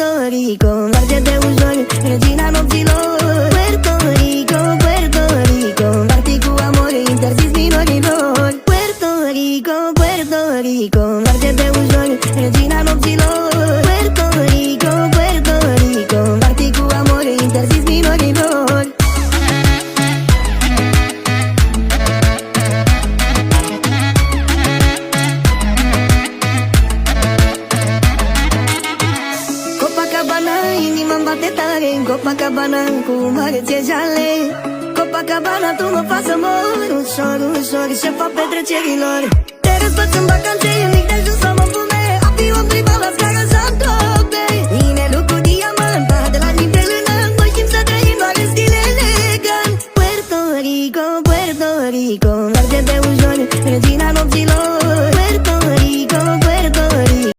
Puerto Rico, Marte ușor, regina nopților. Puerto Rico, Puerto Rico, party cu amor interzis minorilor. Puerto Rico, Puerto Rico, Marte ușor, regina nopților. Puerto Rico, Puerto Rico, party cu amor interzis minorilor. Copacabana, inima-mi bate tare în Copacabana, cu mare ție jale. Copacabana, tu mă faci să mor ușor, ușor, șefa petrecerilor. Te răsfăț în vacanțe, nimic de ajuns să mă